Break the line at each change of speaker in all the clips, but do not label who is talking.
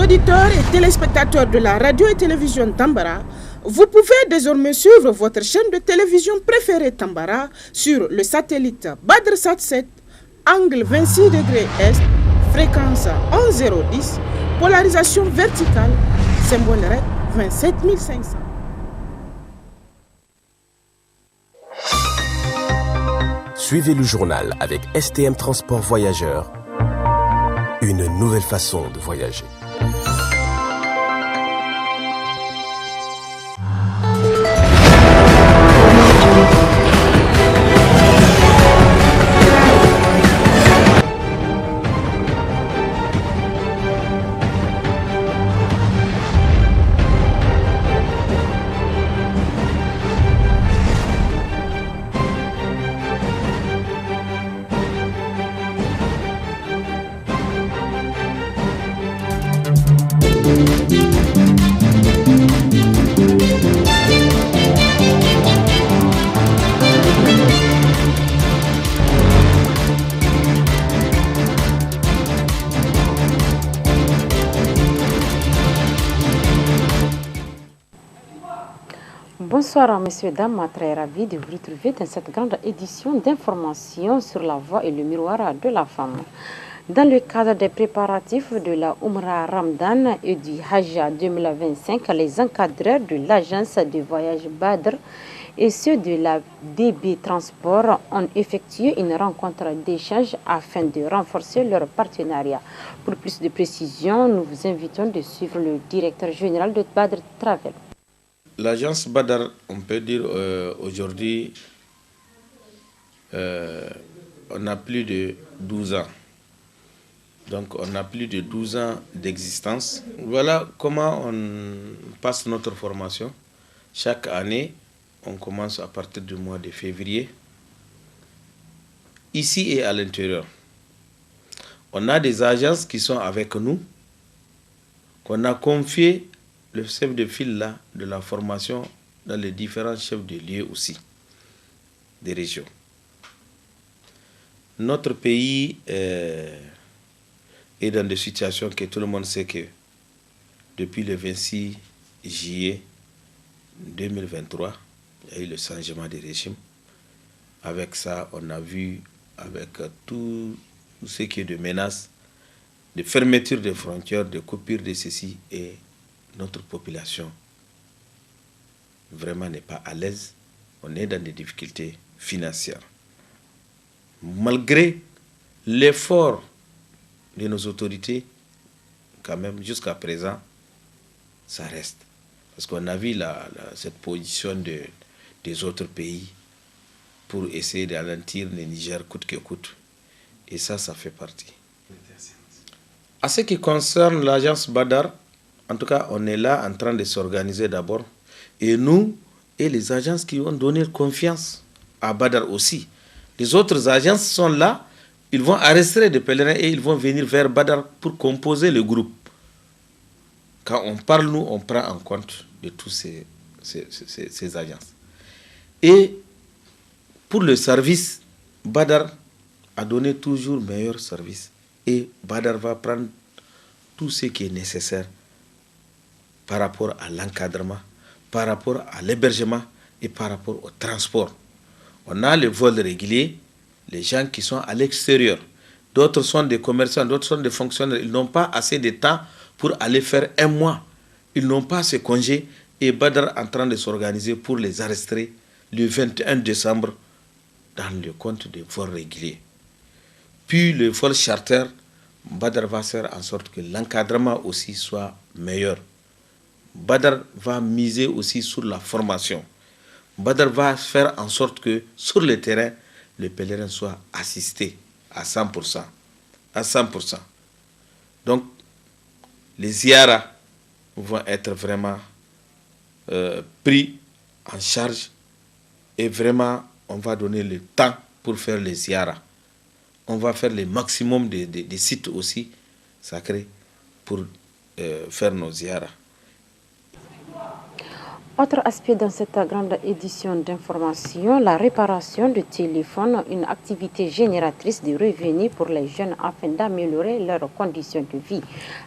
auditeurs et téléspectateurs de la radio et télévision Tambara, vous pouvez désormais suivre votre chaîne de télévision préférée Tambara sur le satellite BadrSat 7, angle 26 degrés Est, fréquence 11010, polarisation verticale, symbole REC 27500.
Suivez le journal avec STM Transport Voyageurs, une nouvelle façon de voyager.
Bonsoir messieurs, dames, très ravi de vous retrouver dans cette grande édition d'information sur la voie et le miroir de la femme. Dans le cadre des préparatifs de la Umrah Ramadan et du Hajj 2025, les encadreurs de l'agence de voyage Badr et ceux de la DB Transport ont effectué une rencontre d'échange afin de renforcer leur partenariat. Pour plus de précisions, nous vous invitons de suivre le directeur général de Badr Travel.
L'agence Badr, on peut dire aujourd'hui, on a plus de 12 ans. Donc on a plus de 12 ans d'existence. Voilà comment on passe notre formation. Chaque année, on commence à partir du mois de février, ici et à l'intérieur. On a des agences qui sont avec nous, qu'on a confié le chef de file là, de la formation dans les différents chefs de lieux aussi, des régions. Notre pays est dans des situations que tout le monde sait que depuis le 26 juillet 2023, il y a eu le changement de régime. Avec ça, on a vu, avec tout ce qui est de menaces, de fermeture des frontières, de coupure de ceci, et notre population vraiment n'est pas à l'aise. On est dans des difficultés financières. Malgré l'effort de nos autorités, quand même, jusqu'à présent, ça reste. Parce qu'on a vu cette position des autres pays pour essayer de ralentir le Niger coûte que coûte. Et ça fait partie. À ce qui concerne l'agence Badr, en tout cas, on est là en train de s'organiser d'abord. Et nous, et les agences qui ont donné confiance à Badr aussi. Les autres agences sont là, ils vont arrêter des pèlerins et ils vont venir vers Badr pour composer le groupe. Quand on parle, nous, on prend en compte de tous ces agences. Et pour le service, Badr a donné toujours meilleur service. Et Badr va prendre tout ce qui est nécessaire par rapport à l'encadrement, par rapport à l'hébergement et par rapport au transport. On a les vols réguliers, les gens qui sont à l'extérieur. D'autres sont des commerçants, d'autres sont des fonctionnaires. Ils n'ont pas assez de temps pour aller faire un mois. Ils n'ont pas ce congé. Et Badr est en train de s'organiser pour les arrêter le 21 décembre dans le compte des vols réguliers. Puis le vol charter, Badr va faire en sorte que l'encadrement aussi soit meilleur. Badr va miser aussi sur la formation. Badr va faire en sorte que sur le terrain, les pèlerins soient assistés à 100%. À 100%. Donc, les ziyaras vont être vraiment pris en charge et vraiment, on va donner le temps pour faire les ziyaras. On va faire le maximum des sites aussi sacrés pour faire nos ziyaras.
Autre aspect dans cette grande édition d'information, la réparation de téléphones, une activité génératrice de revenus pour les jeunes afin d'améliorer leurs conditions de vie.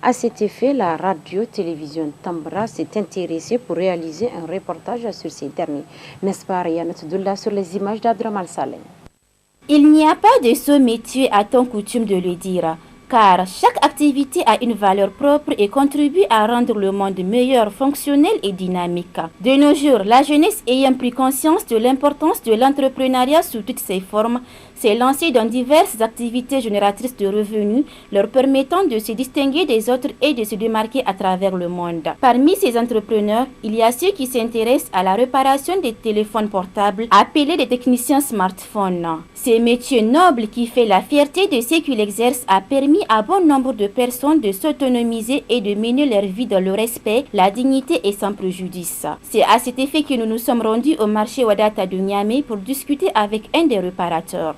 À cet effet, la radio-télévision Tambara s'est intéressée pour réaliser un reportage sur ces derniers. N'est-ce pas, Riyana Toudoula, sur les images d'Abdramal Saleh?
Il n'y a pas de ce métier à ton coutume de le dire, car chaque activité a une valeur propre et contribue à rendre le monde meilleur, fonctionnel et dynamique. De nos jours, la jeunesse ayant pris conscience de l'importance de l'entrepreneuriat sous toutes ses formes, s'est lancée dans diverses activités génératrices de revenus, leur permettant de se distinguer des autres et de se démarquer à travers le monde. Parmi ces entrepreneurs, il y a ceux qui s'intéressent à la réparation des téléphones portables, appelés des techniciens smartphones. Ce métier noble qui fait la fierté de ceux qui l'exercent a permis à bon nombre de personnes de s'autonomiser et de mener leur vie dans le respect, la dignité et sans préjudice. C'est à cet effet que nous nous sommes rendus au marché Wadata de Niamey pour discuter avec un des réparateurs.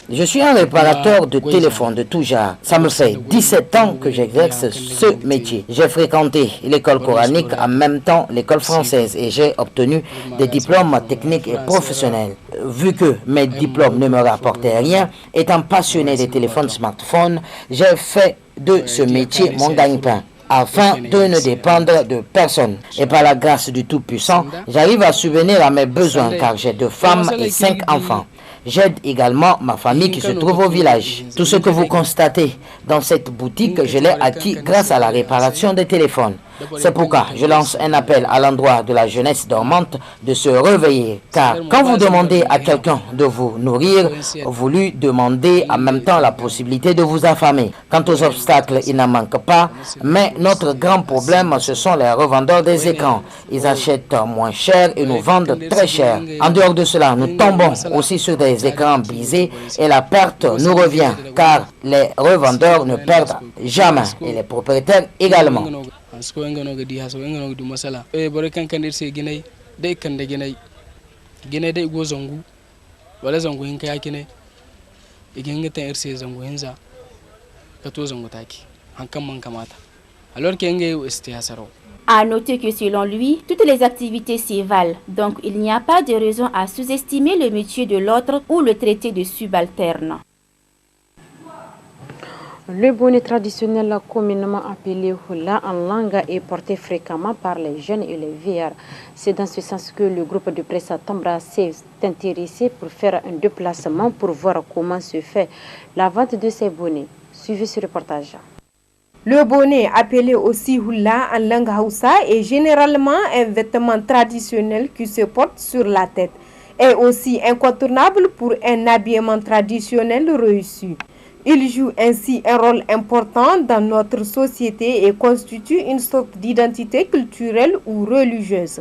Je suis un réparateur de téléphones de tout genre. Ça me fait 17 ans que j'exerce ce métier. J'ai fréquenté l'école coranique, en même temps l'école française, et j'ai obtenu des diplômes techniques et professionnels. Vu que mes diplômes ne me rapportaient rien, étant passionné des téléphones smartphones, j'ai fait de ce métier mon gagne-pain, afin de ne dépendre de personne. Et par la grâce du Tout-Puissant, j'arrive à subvenir à mes besoins car j'ai 2 femmes et 5 enfants. J'aide également ma famille qui se trouve au village. Tout ce que vous constatez dans cette boutique, je l'ai acquis grâce à la réparation des téléphones. C'est pourquoi je lance un appel à l'endroit de la jeunesse dormante de se réveiller. Car quand vous demandez à quelqu'un de vous nourrir, vous lui demandez en même temps la possibilité de vous affamer. Quant aux obstacles, il n'en manque pas. Mais notre grand problème, ce sont les revendeurs des écrans. Ils achètent moins cher et nous vendent très cher. En dehors de cela, nous tombons aussi sur des écrans brisés et la perte nous revient. Car les revendeurs ne perdent jamais et les propriétaires également.
À noter que selon lui, toutes les activités s'y valent, donc il n'y a pas de raison à sous-estimer le métier de l'autre ou le traiter de subalterne.
Le bonnet traditionnel communément appelé hula en langue est porté fréquemment par les jeunes et les vieillards. C'est dans ce sens que le groupe de presse Tambara s'est intéressé pour faire un déplacement pour voir comment se fait la vente de ces bonnets. Suivez ce reportage.
Le bonnet, appelé aussi hula en langue hausa, est généralement un vêtement traditionnel qui se porte sur la tête. Est aussi incontournable pour un habillement traditionnel réussi. Il joue ainsi un rôle important dans notre société et constitue une sorte d'identité culturelle ou religieuse.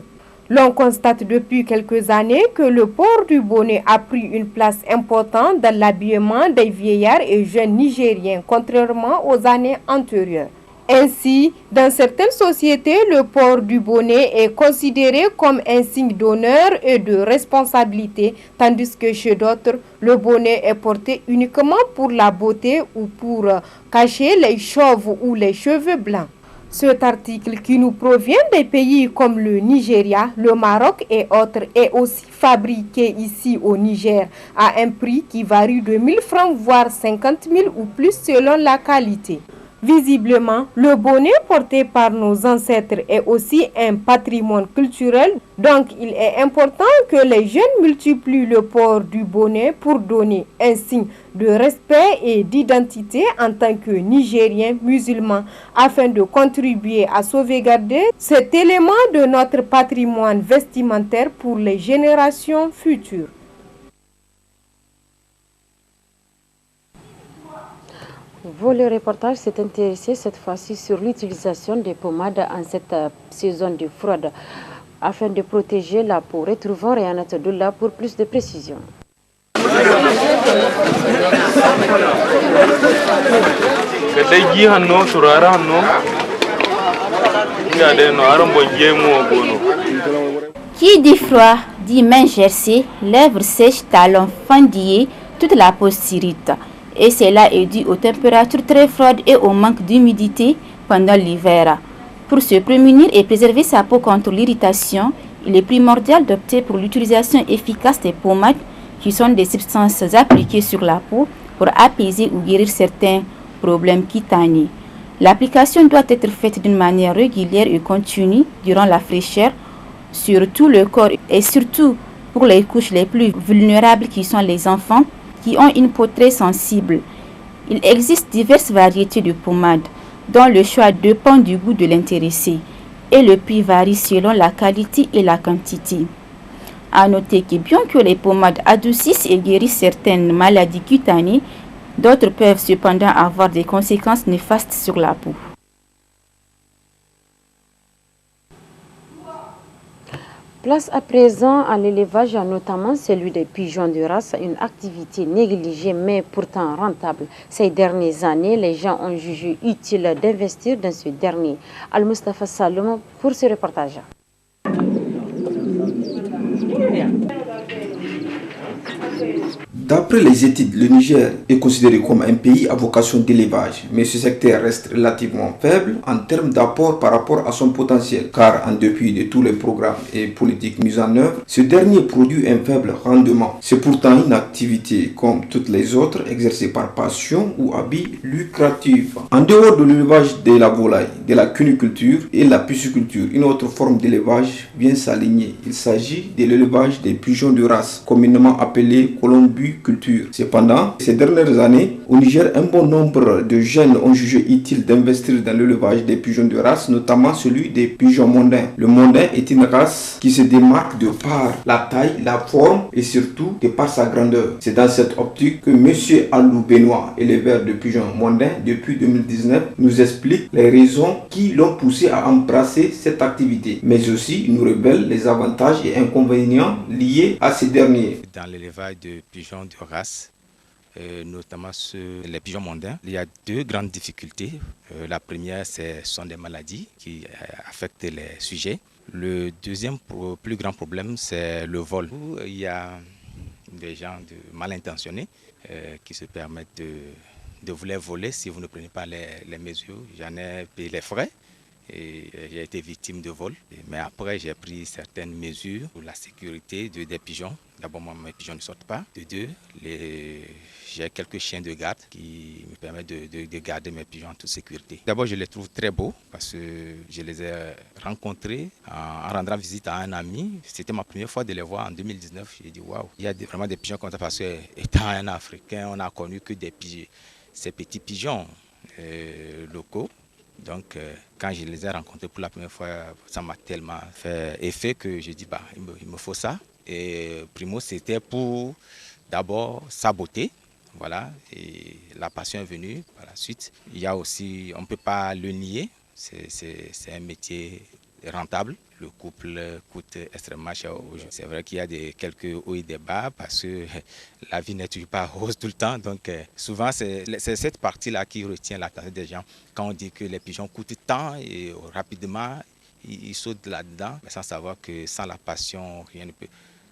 L'on constate depuis quelques années que le port du bonnet a pris une place importante dans l'habillement des vieillards et jeunes nigériens, contrairement aux années antérieures. Ainsi, dans certaines sociétés, le port du bonnet est considéré comme un signe d'honneur et de responsabilité, tandis que chez d'autres, le bonnet est porté uniquement pour la beauté ou pour cacher les chauves ou les cheveux blancs. Cet article qui nous provient des pays comme le Nigeria, le Maroc et autres est aussi fabriqué ici au Niger à un prix qui varie de 1000 francs voire 50 000 ou plus selon la qualité. Visiblement, le bonnet porté par nos ancêtres est aussi un patrimoine culturel, donc il est important que les jeunes multiplient le port du bonnet pour donner un signe de respect et d'identité en tant que Nigériens musulmans, afin de contribuer à sauvegarder cet élément de notre patrimoine vestimentaire pour les générations futures.
Le reportage s'est intéressé cette fois-ci sur l'utilisation des pommades en cette saison de froide afin de protéger la peau. Retrouvons Riyana Toudoula pour plus de précisions.
Qui dit froid, dit main gercée, lèvres sèches, talons fendillés, toute la peau s'irrite. Et cela est dû aux températures très froides et au manque d'humidité pendant l'hiver. Pour se prémunir et préserver sa peau contre l'irritation, il est primordial d'opter pour l'utilisation efficace des pommades qui sont des substances appliquées sur la peau pour apaiser ou guérir certains problèmes cutanés. L'application doit être faite d'une manière régulière et continue durant la fraîcheur sur tout le corps et surtout pour les couches les plus vulnérables qui sont les enfants qui ont une peau très sensible. Il existe diverses variétés de pommades dont le choix dépend du goût de l'intéressé et le prix varie selon la qualité et la quantité. À noter que bien que les pommades adoucissent et guérissent certaines maladies cutanées, d'autres peuvent cependant avoir des conséquences néfastes sur la peau.
Place à présent à l'élevage, notamment celui des pigeons de race, une activité négligée mais pourtant rentable. Ces dernières années, les gens ont jugé utile d'investir dans ce dernier. Al-Mustafa Saloum pour ce reportage.
D'après les études, le Niger est considéré comme un pays à vocation d'élevage, mais ce secteur reste relativement faible en termes d'apport par rapport à son potentiel, car en dépit de tous les programmes et politiques mis en œuvre, ce dernier produit un faible rendement. C'est pourtant une activité, comme toutes les autres, exercée par passion ou habit lucratif. En dehors de l'élevage de la volaille, de la cuniculture et la pisciculture, une autre forme d'élevage vient s'aligner. Il s'agit de l'élevage des pigeons de race, communément appelés colombiculture. Cependant, ces dernières années, au Niger, un bon nombre de jeunes ont jugé utile d'investir dans l'élevage des pigeons de race, notamment celui des pigeons mondains. Le mondain est une race qui se démarque de par la taille, la forme et surtout de par sa grandeur. C'est dans cette optique que M. Alou Benoît, éleveur de pigeons mondains depuis 2019, nous explique les raisons qui l'ont poussé à embrasser cette activité, mais aussi nous révèle les avantages et inconvénients liés à ces derniers.
Dans l'élevage de pigeons de race, notamment les pigeons mondains, il y a deux grandes difficultés. La première, ce sont des maladies qui affectent les sujets. Le deuxième plus grand problème, c'est le vol. Il y a des gens mal intentionnés qui se permettent de vous les voler si vous ne prenez pas les mesures. J'en ai payé les frais et j'ai été victime de vol. Mais après, j'ai pris certaines mesures pour la sécurité des pigeons. D'abord, mes pigeons ne sortent pas. De deux, j'ai quelques chiens de garde qui me permettent de garder mes pigeons en toute sécurité. D'abord, je les trouve très beaux parce que je les ai rencontrés en rendant visite à un ami. C'était ma première fois de les voir en 2019. J'ai dit waouh, il y a vraiment des pigeons comme ça parce que, étant un Africain, on n'a connu que ces petits pigeons locaux. Donc, quand je les ai rencontrés pour la première fois, ça m'a tellement fait effet que j'ai dit il me faut ça. Et primo, c'était pour d'abord sa beauté, voilà, et la passion est venue par la suite. Il y a aussi, on ne peut pas le nier, c'est un métier rentable. Le couple coûte extrêmement cher aujourd'hui. C'est vrai qu'il y a quelques hauts et des bas parce que la vie n'est toujours pas rose tout le temps. Donc souvent, c'est cette partie-là qui retient l'attention des gens. Quand on dit que les pigeons coûtent tant et rapidement, ils sautent là-dedans, sans savoir que sans la passion, rien ne peut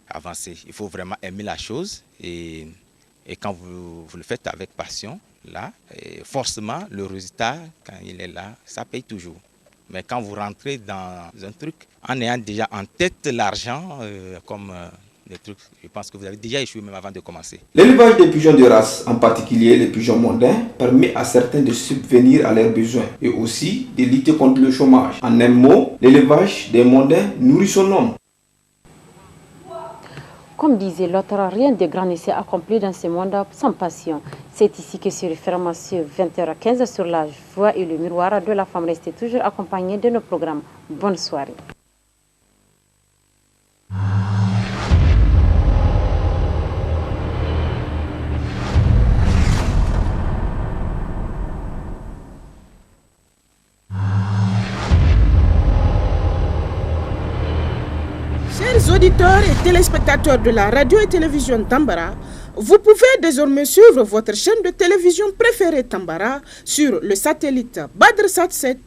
avancer. Il faut vraiment aimer la chose et quand vous le faites avec passion, là, forcément, le résultat, quand il est là, ça paye toujours. Mais quand vous rentrez dans un truc, en ayant déjà en tête l'argent, des trucs, je pense que vous avez déjà échoué même avant de commencer.
L'élevage des pigeons de race, en particulier les pigeons mondains, permet à certains de subvenir à leurs besoins et aussi de lutter contre le chômage. En un mot, l'élevage des mondains nourrit son homme.
Comme disait l'autre, rien de grand ne s'est accompli dans ce monde sans passion. C'est ici que se referme ce 20h15 sur la voix et le miroir de la femme. Restez toujours accompagnés de nos programmes. Bonne soirée.
Chers auditeurs et téléspectateurs de la radio et télévision Tambara, vous pouvez désormais suivre votre chaîne de télévision préférée Tambara sur le satellite BadrSat 7,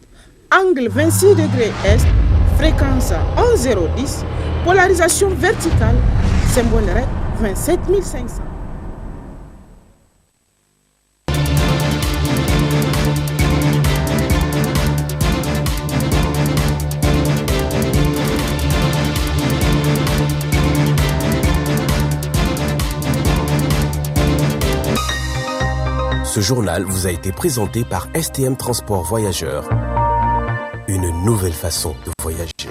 angle 26 degrés Est, fréquence 11010, polarisation verticale, symbole REC 27500.
Ce journal vous a été présenté par STM Transport Voyageurs. Une nouvelle façon de voyager.